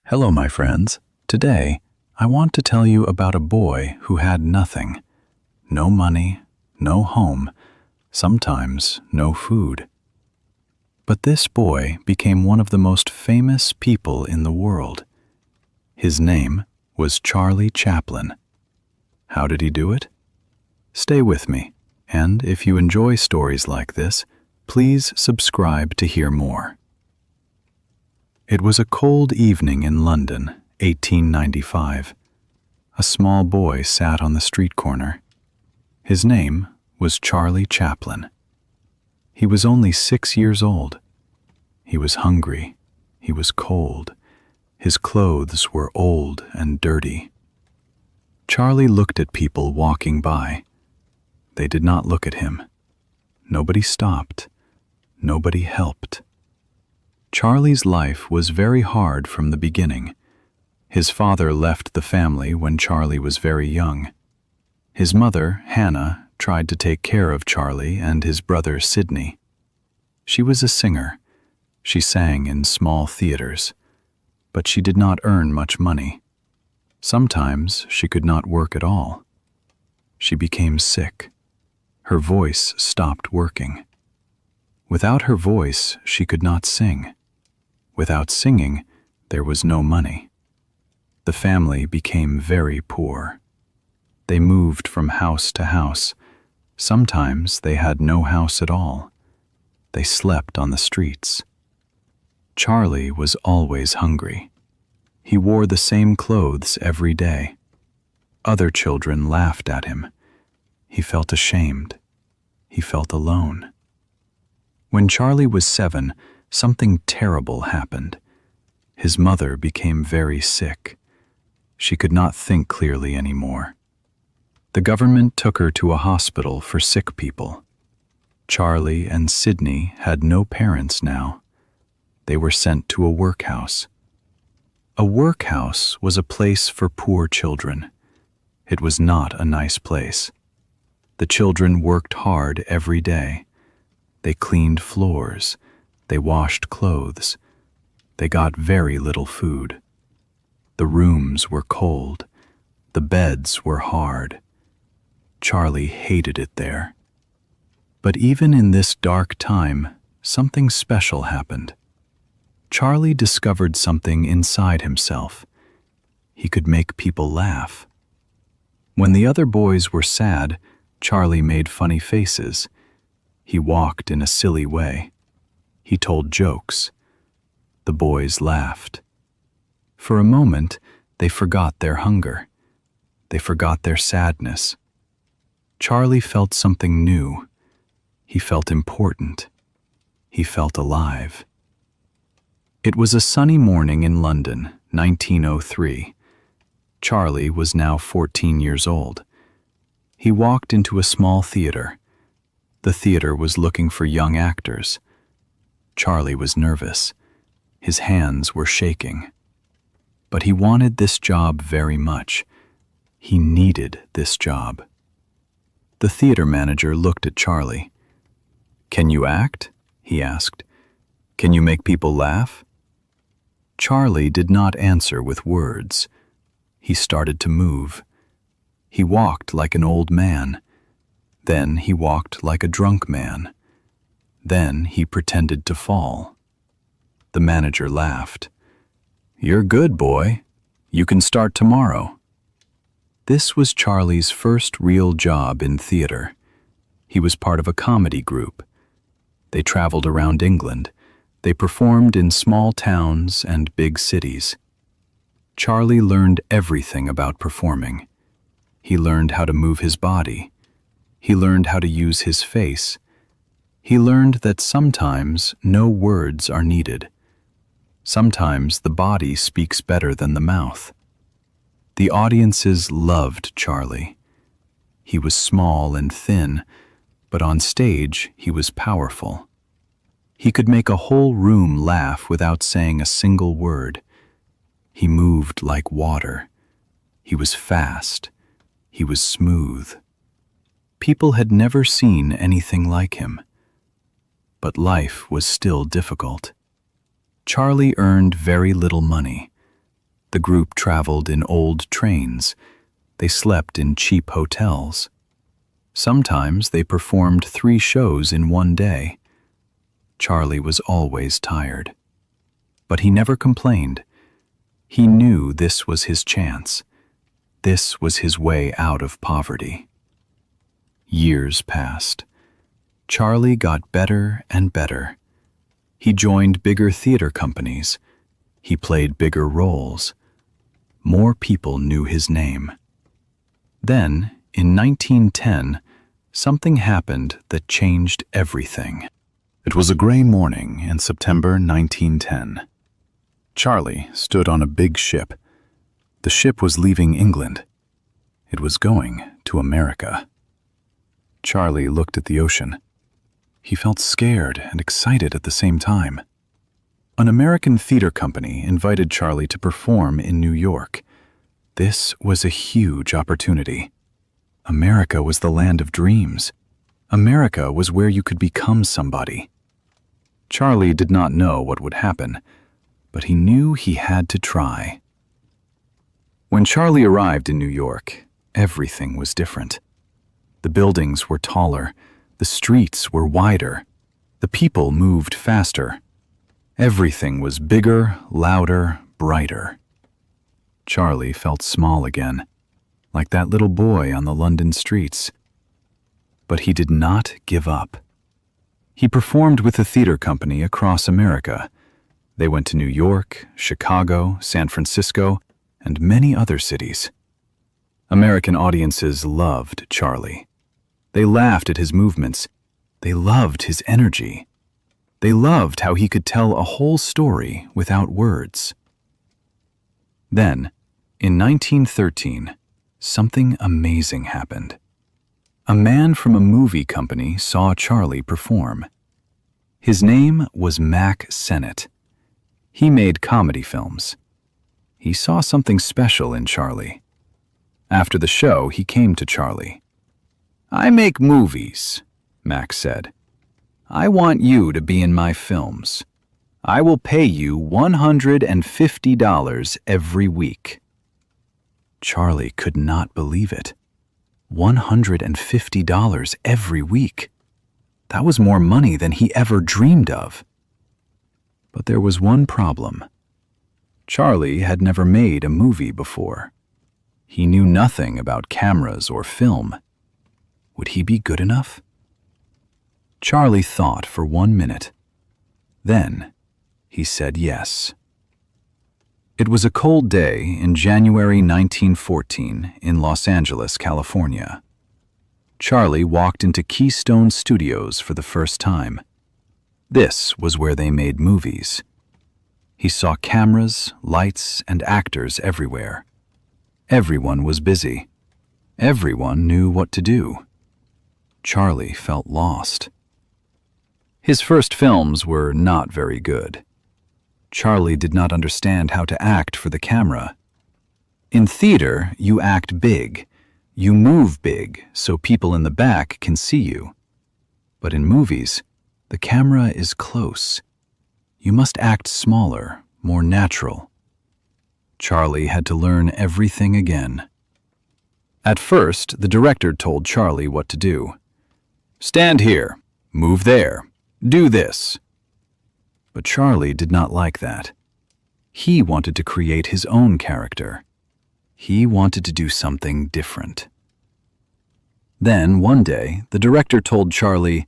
Hello, my friends. Today, I want to tell you about a boy who had nothing. No money, no home, sometimes no food. But this boy became one of the most famous people in the world. His name was Charlie Chaplin. How did he do it? Stay with me, and if you enjoy stories like this, please subscribe to hear more. It was a cold evening in London, 1895. A small boy sat on the street corner. His name was Charlie Chaplin. He was only 6 years old. He was hungry. He was cold. His clothes were old and dirty. Charlie looked at people walking by. They did not look at him. Nobody stopped. Nobody helped. Charlie's life was very hard from the beginning. His father left the family when Charlie was very young. His mother, Hannah, tried to take care of Charlie and his brother Sidney. She was a singer. She sang in small theaters, but she did not earn much money. Sometimes she could not work at all. She became sick. Her voice stopped working. Without her voice, she could not sing. Without singing, there was no money. The family became very poor. They moved from house to house. Sometimes they had no house at all. They slept on the streets. Charlie was always hungry. He wore the same clothes every day. Other children laughed at him. He felt ashamed. He felt alone. When Charlie was 7, something terrible happened. His mother became very sick. She could not think clearly anymore. The government took her to a hospital for sick people. Charlie and Sidney had no parents now. They were sent to a workhouse. A workhouse was a place for poor children. It was not a nice place. The children worked hard every day. They cleaned floors. They washed clothes. They got very little food. The rooms were cold. The beds were hard. Charlie hated it there. But even in this dark time, something special happened. Charlie discovered something inside himself. He could make people laugh. When the other boys were sad, Charlie made funny faces. He walked in a silly way. He told jokes. The boys laughed. For a moment, they forgot their hunger. They forgot their sadness. Charlie felt something new. He felt important. He felt alive. It was a sunny morning in London, 1903. Charlie was now 14 years old. He walked into a small theater. The theater was looking for young actors. Charlie was nervous. His hands were shaking. But he wanted this job very much. He needed this job. The theater manager looked at Charlie. "Can you act?" he asked. "Can you make people laugh?" Charlie did not answer with words. He started to move. He walked like an old man. Then he walked like a drunk man. Then he pretended to fall. The manager laughed. "You're good, boy. You can start tomorrow." This was Charlie's first real job in theater. He was part of a comedy group. They traveled around England. They performed in small towns and big cities. Charlie learned everything about performing. He learned how to move his body. He learned how to use his face. He learned that sometimes no words are needed. Sometimes the body speaks better than the mouth. The audiences loved Charlie. He was small and thin, but on stage he was powerful. He could make a whole room laugh without saying a single word. He moved like water. He was fast. He was smooth. People had never seen anything like him. But life was still difficult. Charlie earned very little money. The group traveled in old trains. They slept in cheap hotels. Sometimes they performed 3 shows in one day. Charlie was always tired. But he never complained. He knew this was his chance. This was his way out of poverty. Years passed. Charlie got better and better. He joined bigger theater companies. He played bigger roles. More people knew his name. Then, in 1910, something happened that changed everything. It was a gray morning in September 1910. Charlie stood on a big ship. The ship was leaving England. It was going to America. Charlie looked at the ocean. He felt scared and excited at the same time. An American theater company invited Charlie to perform in New York. This was a huge opportunity. America was the land of dreams. America was where you could become somebody. Charlie did not know what would happen, but he knew he had to try. When Charlie arrived in New York, everything was different. The buildings were taller, the streets were wider, the people moved faster. Everything was bigger, louder, brighter. Charlie felt small again, like that little boy on the London streets. But he did not give up. He performed with a theater company across America. They went to New York, Chicago, San Francisco, and many other cities. American audiences loved Charlie. They laughed at his movements. They loved his energy. They loved how he could tell a whole story without words. Then, in 1913, something amazing happened. A man from a movie company saw Charlie perform. His name was Mack Sennett. He made comedy films. He saw something special in Charlie. After the show, he came to Charlie. "I make movies," Mack said. "I want you to be in my films. I will pay you $150 every week." Charlie could not believe it. $150 every week. That was more money than he ever dreamed of. But there was one problem. Charlie had never made a movie before. He knew nothing about cameras or film. Would he be good enough? Charlie thought for 1 minute. Then he said yes. It was a cold day in January 1914 in Los Angeles, California. Charlie walked into Keystone Studios for the first time. This was where they made movies. He saw cameras, lights, and actors everywhere. Everyone was busy. Everyone knew what to do. Charlie felt lost. His first films were not very good. Charlie did not understand how to act for the camera. In theater, you act big. You move big so people in the back can see you. But in movies, the camera is close. You must act smaller, more natural. Charlie had to learn everything again. At first, the director told Charlie what to do. "Stand here, move there, do this." But Charlie did not like that. He wanted to create his own character. He wanted to do something different. Then, one day, the director told Charlie,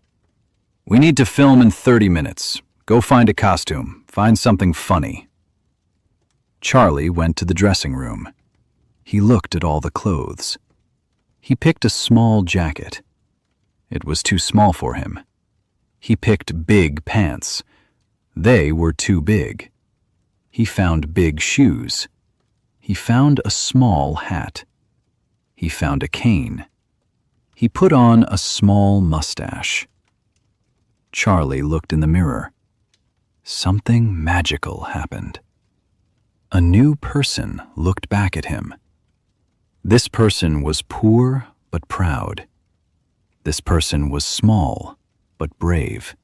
"We need to film in 30 minutes. Go find a costume. Find something funny." Charlie went to the dressing room. He looked at all the clothes. He picked a small jacket. It was too small for him. He picked big pants. They were too big. He found big shoes. He found a small hat. He found a cane. He put on a small mustache. Charlie looked in the mirror. Something magical happened. A new person looked back at him. This person was poor but proud. This person was small but brave.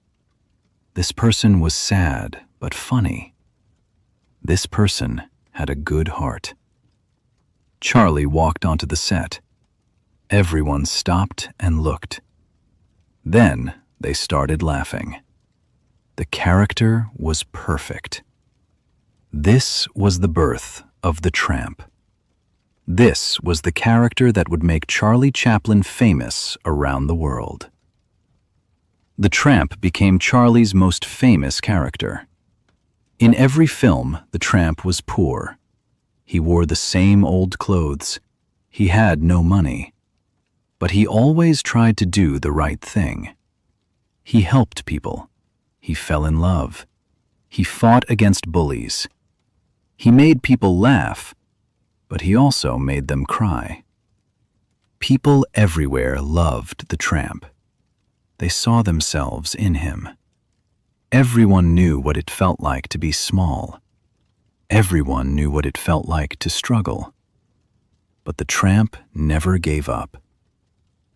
This person was sad but funny. This person had a good heart. Charlie walked onto the set. Everyone stopped and looked. Then they started laughing. The character was perfect. This was the birth of the Tramp. This was the character that would make Charlie Chaplin famous around the world. The Tramp became Charlie's most famous character. In every film, the Tramp was poor. He wore the same old clothes. He had no money. But he always tried to do the right thing. He helped people. He fell in love. He fought against bullies. He made people laugh, but he also made them cry. People everywhere loved the Tramp. They saw themselves in him. Everyone knew what it felt like to be small. Everyone knew what it felt like to struggle. But the Tramp never gave up.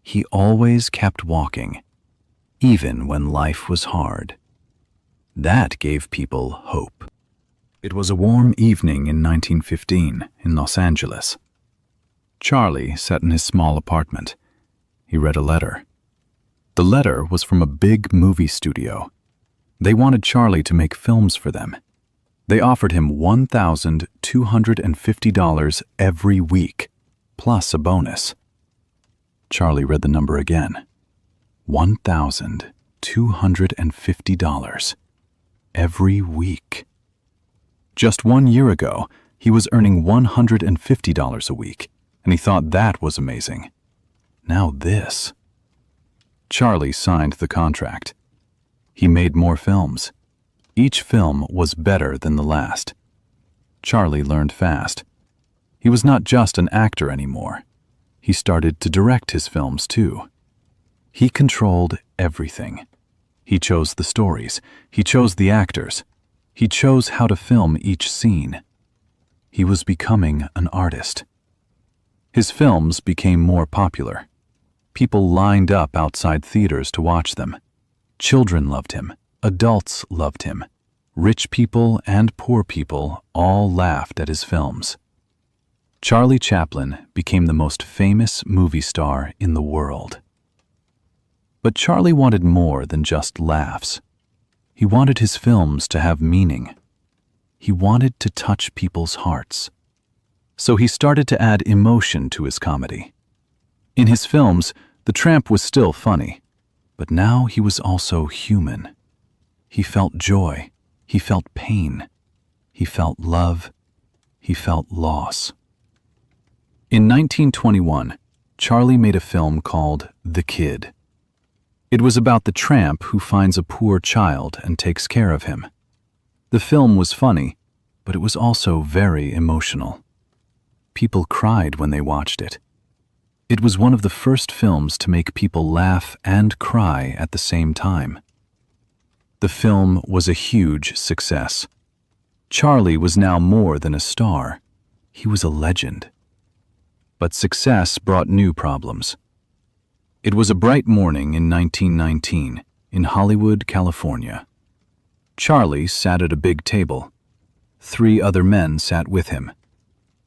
He always kept walking, even when life was hard. That gave people hope. It was a warm evening in 1915 in Los Angeles. Charlie sat in his small apartment. He read a letter. The letter was from a big movie studio. They wanted Charlie to make films for them. They offered him $1,250 every week, plus a bonus. Charlie read the number again. $1,250 every week. Just 1 year ago, he was earning $150 a week, and he thought that was amazing. Now this. Charlie signed the contract. He made more films. Each film was better than the last. Charlie learned fast. He was not just an actor anymore. He started to direct his films too. He controlled everything. He chose the stories. He chose the actors. He chose how to film each scene. He was becoming an artist. His films became more popular. People lined up outside theaters to watch them. Children loved him. Adults loved him. Rich people and poor people all laughed at his films. Charlie Chaplin became the most famous movie star in the world. But Charlie wanted more than just laughs. He wanted his films to have meaning. He wanted to touch people's hearts. So he started to add emotion to his comedy. In his films, the Tramp was still funny, but now he was also human. He felt joy. He felt pain. He felt love. He felt loss. In 1921, Charlie made a film called The Kid. It was about the Tramp who finds a poor child and takes care of him. The film was funny, but it was also very emotional. People cried when they watched it. It was one of the first films to make people laugh and cry at the same time. The film was a huge success. Charlie was now more than a star. He was a legend. But success brought new problems. It was a bright morning in 1919 in Hollywood, California. Charlie sat at a big table. 3 other men sat with him.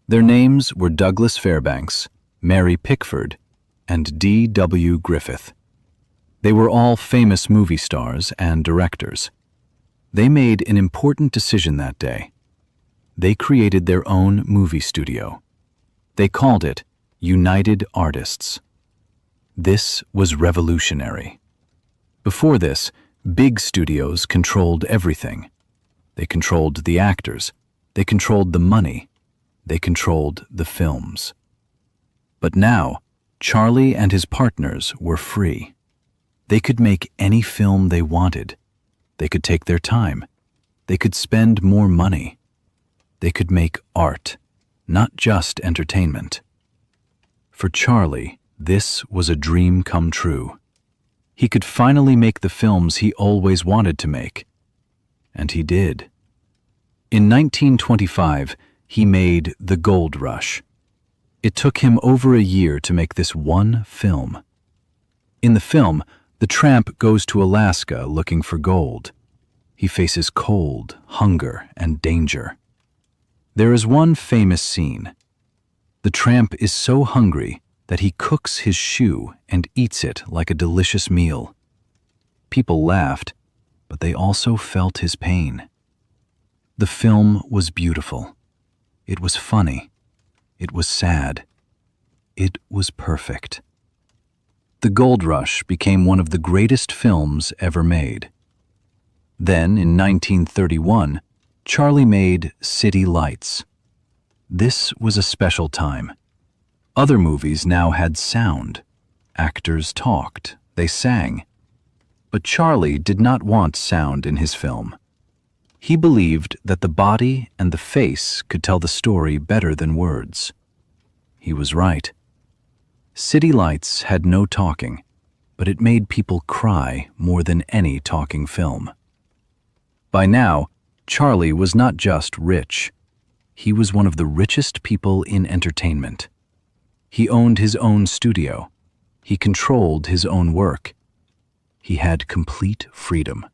Their names were Douglas Fairbanks, Mary Pickford, and D.W. Griffith. They were all famous movie stars and directors. They made an important decision that day. They created their own movie studio. They called it United Artists. This was revolutionary. Before this, big studios controlled everything. They controlled the actors. They controlled the money. They controlled the films. But now, Charlie and his partners were free. They could make any film they wanted. They could take their time. They could spend more money. They could make art, not just entertainment. For Charlie, this was a dream come true. He could finally make the films he always wanted to make. And he did. In 1925, he made The Gold Rush. It took him over a year to make this one film. In the film, the Tramp goes to Alaska looking for gold. He faces cold, hunger, and danger. There is one famous scene. The tramp is so hungry that he cooks his shoe and eats it like a delicious meal. People laughed, but they also felt his pain. The film was beautiful. It was funny. It was sad. It was perfect. The Gold Rush became one of the greatest films ever made. Then, in 1931, Charlie made City Lights. This was a special time. Other movies now had sound. Actors talked, they sang. But Charlie did not want sound in his film. He believed that the body and the face could tell the story better than words. He was right. City Lights had no talking, but it made people cry more than any talking film. By now, Charlie was not just rich. He was one of the richest people in entertainment. He owned his own studio. He controlled his own work. He had complete freedom.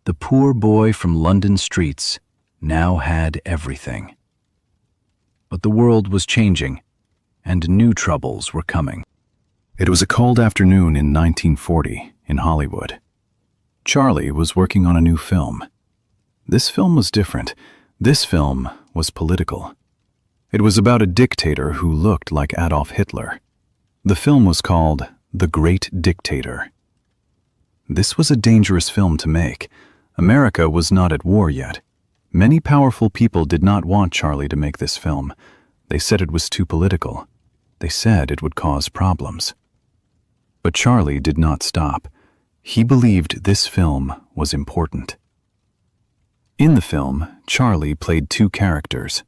The poor boy from London streets now had everything. But the world was changing, and new troubles were coming. It was a cold afternoon in 1940 in Hollywood. Charlie was working on a new film. This film was different. This film was political. It was about a dictator who looked like Adolf Hitler. The film was called The Great Dictator. This was a dangerous film to make. America was not at war yet. Many powerful people did not want Charlie to make this film. They said it was too political. They said it would cause problems. But Charlie did not stop. He believed this film was important. In the film, Charlie played two characters.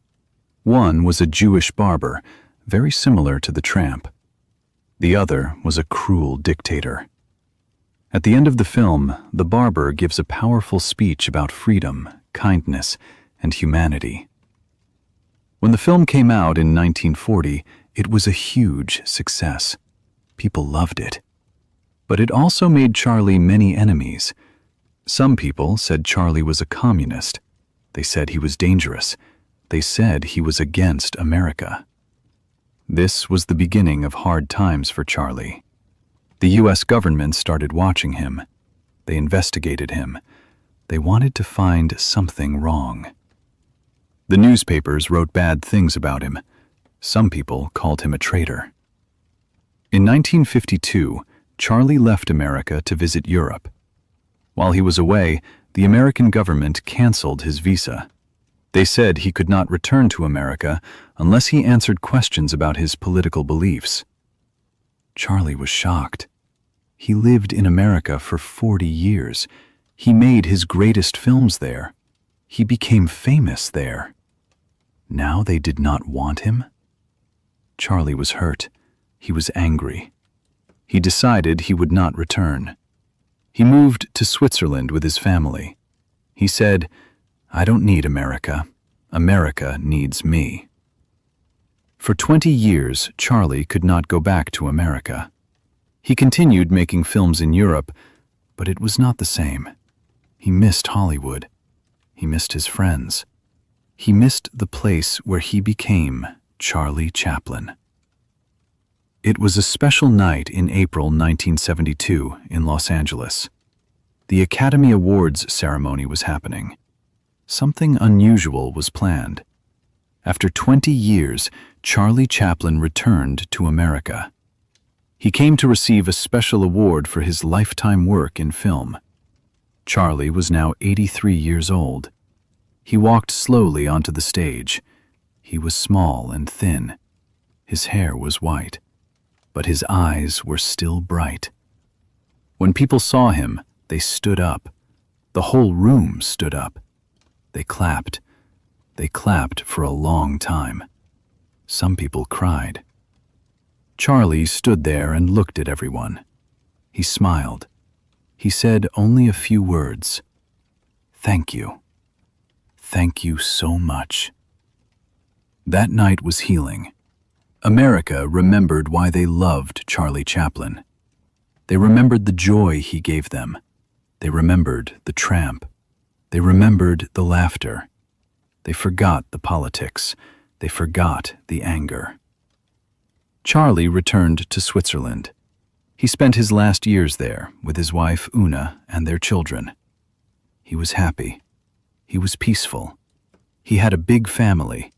One was a Jewish barber, very similar to the Tramp. The other was a cruel dictator. At the end of the film, the barber gives a powerful speech about freedom, kindness, and humanity. When the film came out in 1940, it was a huge success. People loved it. But it also made Charlie many enemies. Some people said Charlie was a communist. They said he was dangerous. They said he was against America. This was the beginning of hard times for Charlie. The U.S. government started watching him. They investigated him. They wanted to find something wrong. The newspapers wrote bad things about him. Some people called him a traitor. In 1952, Charlie left America to visit Europe. While he was away, the American government canceled his visa. They said he could not return to America unless he answered questions about his political beliefs. Charlie was shocked. He lived in America for 40 years. He made his greatest films there. He became famous there. Now they did not want him? Charlie was hurt. He was angry. He decided he would not return. He moved to Switzerland with his family. He said, "I don't need America. America needs me." For 20 years, Charlie could not go back to America. He continued making films in Europe, but it was not the same. He missed Hollywood. He missed his friends. He missed the place where he became Charlie Chaplin. It was a special night in April 1972 in Los Angeles. The Academy Awards ceremony was happening. Something unusual was planned. After 20 years, Charlie Chaplin returned to America. He came to receive a special award for his lifetime work in film. Charlie was now 83 years old. He walked slowly onto the stage. He was small and thin. His hair was white, but his eyes were still bright. When people saw him, they stood up. The whole room stood up. They clapped. They clapped for a long time. Some people cried. Charlie stood there and looked at everyone. He smiled. He said only a few words. "Thank you. Thank you so much." That night was healing. America remembered why they loved Charlie Chaplin. They remembered the joy he gave them. They remembered the Tramp. They remembered the laughter. They forgot the politics. They forgot the anger. Charlie returned to Switzerland. He spent his last years there with his wife Una and their children. He was happy. He was peaceful. He had a big family.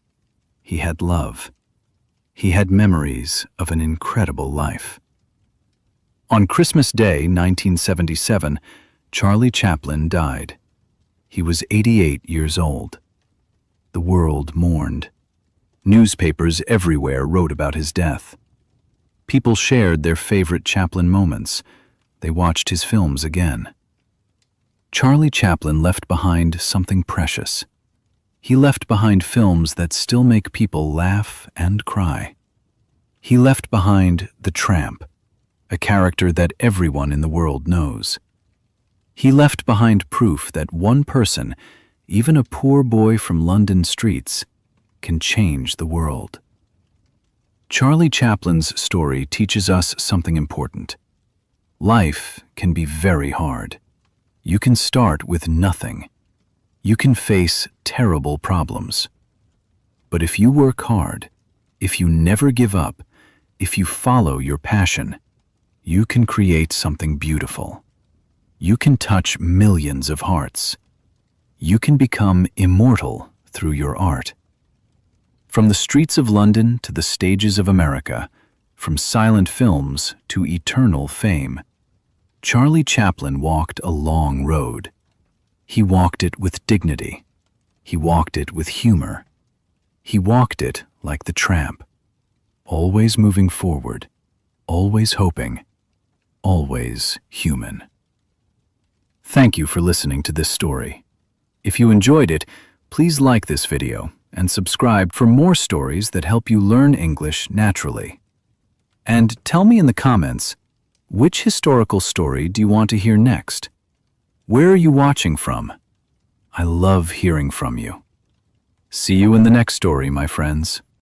He had love. He had memories of an incredible life. On Christmas Day, 1977, Charlie Chaplin died. He was 88 years old. The world mourned. Newspapers everywhere wrote about his death. People shared their favorite Chaplin moments. They watched his films again. Charlie Chaplin left behind something precious. He left behind films that still make people laugh and cry. He left behind the Tramp, a character that everyone in the world knows. He left behind proof that one person, even a poor boy from London streets, can change the world. Charlie Chaplin's story teaches us something important. Life can be very hard. You can start with nothing. You can face terrible problems. But if you work hard, if you never give up, if you follow your passion, you can create something beautiful. You can touch millions of hearts. You can become immortal through your art. From the streets of London to the stages of America, from silent films to eternal fame, Charlie Chaplin walked a long road. He walked it with dignity. He walked it with humor. He walked it like the Tramp, always moving forward, always hoping, always human. Thank you for listening to this story. If you enjoyed it, please like this video and subscribe for more stories that help you learn English naturally. And tell me in the comments, which historical story do you want to hear next? Where are you watching from? I love hearing from you. See you in the next story, my friends.